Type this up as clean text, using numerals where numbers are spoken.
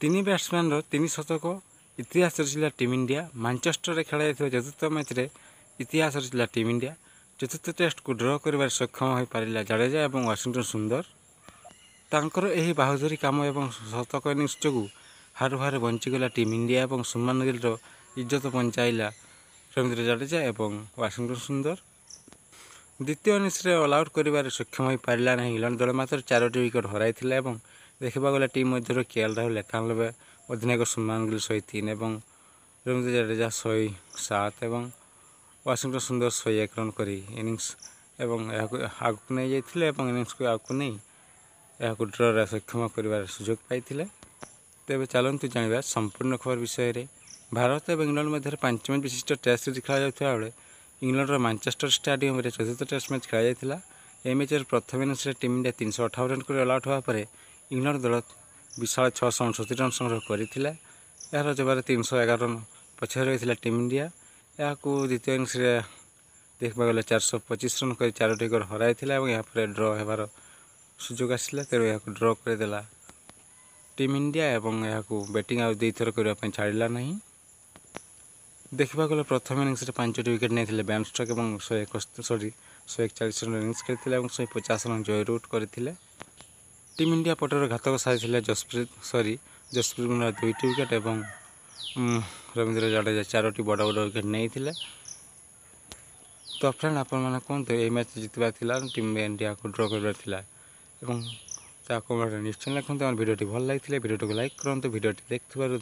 ତିନି ବ୍ୟାଟ୍ସମ୍ୟାନ୍ର 3 ଶତକ ଇତିହାସ ରଚିଲା ଟିମ୍ ଇଣ୍ଡିଆ। ମାଞ୍ଚେଷ୍ଟରରେ ଖେଳାଯାଇଥିବା ଚତୁର୍ଥ ମ୍ୟାଚ୍ରେ ଇତିହାସ ରଚିଲା ଟିମ୍ ଇଣ୍ଡିଆ। ଚତୁର୍ଥ ଟେଷ୍ଟକୁ ଡ୍ର କରିବାରେ ସକ୍ଷମ ହୋଇପାରିଲା ଜାଡ଼େଜା ଏବଂ ୱାଶିଂଟନ୍ ସୁନ୍ଦର। ତାଙ୍କର ଏହି ବାହାଦୁରୀ କାମ ଏବଂ ଶତକ ଇନିଂସ ଯୋଗୁଁ ହାରୁ ହାରୁ ବଞ୍ଚିଗଲା ଟିମ୍ ଇଣ୍ଡିଆ ଏବଂ ସୁମନ ଗିଲ୍ର ଇଜ୍ଜତ ବଞ୍ଚାଇଲା ରବୀନ୍ଦ୍ର ଜାଡ଼େଜା ଏବଂ ୱାଶିଂଟନ୍ ସୁନ୍ଦର। ଦ୍ୱିତୀୟ ଇନିଂସରେ ଅଲ୍ ଆଉଟ୍ କରିବାରେ ସକ୍ଷମ ହୋଇପାରିଲା ନାହିଁ। ଇଂଲଣ୍ଡ ଦଳ ମାତ୍ର 4ଟି ୱିକେଟ୍ ହରାଇଥିଲା ଏବଂ ଦେଖିବାକୁ ଗଲେ ଟିମ୍ ମଧ୍ୟରୁ କେଏଲ୍ ରାହୁଲ 91, ଅଧିନାୟକ ସୁମନ ଗିଲ୍ 103 ଏବଂ ରବୀନ୍ଦ୍ର ଜାଡ଼େଜା 107 ଏବଂ ୱାଶିଂଟନ୍ ସୁନ୍ଦର 101 ରନ୍ କରି ଇନିଂସ ଏବଂ ଏହାକୁ ଆଗକୁ ନେଇଯାଇଥିଲେ ଏବଂ ଇନିଂସକୁ ଆଗକୁ ନେଇ ଏହାକୁ ଡ୍ରରେ ସକ୍ଷମ କରିବାର ସୁଯୋଗ ପାଇଥିଲେ। ତେବେ ଚାଲନ୍ତୁ ଜାଣିବା ସମ୍ପୂର୍ଣ୍ଣ ଖବର ବିଷୟରେ। ଭାରତ ଏବଂ ଇଂଲଣ୍ଡ ମଧ୍ୟରେ 5 ମ୍ୟାଚ୍ ବିଶିଷ୍ଟ ଟେଷ୍ଟ ସିରିଜ୍ ଖେଳାଯାଉଥିବା ବେଳେ ଇଂଲଣ୍ଡର ମାଞ୍ଚେଷ୍ଟର ଷ୍ଟାଡିୟମରେ ଚତୁର୍ଥ ଟେଷ୍ଟ ମ୍ୟାଚ୍ ଖେଳାଯାଇଥିଲା। ଏହି ମ୍ୟାଚ୍ରେ ପ୍ରଥମ ଇନିଂସରେ ଟିମ୍ ଇଣ୍ଡିଆ 358 ରନ୍ କରି ଅଲ୍ ଆଉଟ୍ ହେବା ପରେ ଇଂଲଣ୍ଡ ଦଳ ବିଶାଳ 669 ରନ୍ ସଂଗ୍ରହ କରିଥିଲା। ଏହାର ଜବାବରେ 311 ରନ୍ ପଛରେ ରହିଥିଲା ଟିମ୍ ଇଣ୍ଡିଆ। ଏହାକୁ ଦ୍ୱିତୀୟ ଇନିଂସରେ ଦେଖିବାକୁ ଗଲେ 425 ରନ୍ କରି 4ଟି ୱିକେଟ୍ ହରାଇଥିଲା ଏବଂ ଏହାପରେ ଡ୍ର ହେବାର ସୁଯୋଗ ଆସିଲା। ତେଣୁ ଏହାକୁ ଡ୍ର କରିଦେଲା ଟିମ୍ ଇଣ୍ଡିଆ ଏବଂ ଏହାକୁ ବ୍ୟାଟିଂ ଆଉ 2 ଥର କରିବା ପାଇଁ ଛାଡ଼ିଲା ନାହିଁ। ଦେଖିବାକୁ ଗଲେ ପ୍ରଥମ ଇନିଂସରେ 5ଟି ୱିକେଟ୍ ନେଇଥିଲେ ବେନ୍ ଷ୍ଟୋକ୍ସ ଏବଂ 141 ରନ୍ ଇନିଂସ ଖେଳିଥିଲେ ଏବଂ 150 ରନ୍ ଜୟ ରୁଟ୍ କରିଥିଲେ। ଟିମ୍ ଇଣ୍ଡିଆ ପଟରେ ଘାତକ ସାରିଥିଲେ ଜସପ୍ରୀତ ବୁମରା 2ଟି ୱିକେଟ୍ ଏବଂ ରବୀନ୍ଦ୍ର ଜାଡ଼େଜା 4ଟି ବଡ଼ ବଡ଼ ୱିକେଟ୍ ନେଇଥିଲେ। ତ ଫ୍ରେଣ୍ଡ ଆପଣମାନେ କୁହନ୍ତୁ ଏହି ମ୍ୟାଚ୍ ଜିତିବାର ଥିଲା ଟିମ୍ ଇଣ୍ଡିଆକୁ ଡ୍ର କରିବାର ଥିଲା ଏବଂ ତା କମେଣ୍ଟରେ ନିଶ୍ଚୟ ଲେଖନ୍ତୁ। ଆମର ଭିଡ଼ିଓଟି ଭଲ ଲାଗିଥିଲେ ଭିଡ଼ିଓଟିକୁ ଲାଇକ୍ କରନ୍ତୁ। ଭିଡ଼ିଓଟି ଦେଖିଥିବାରୁ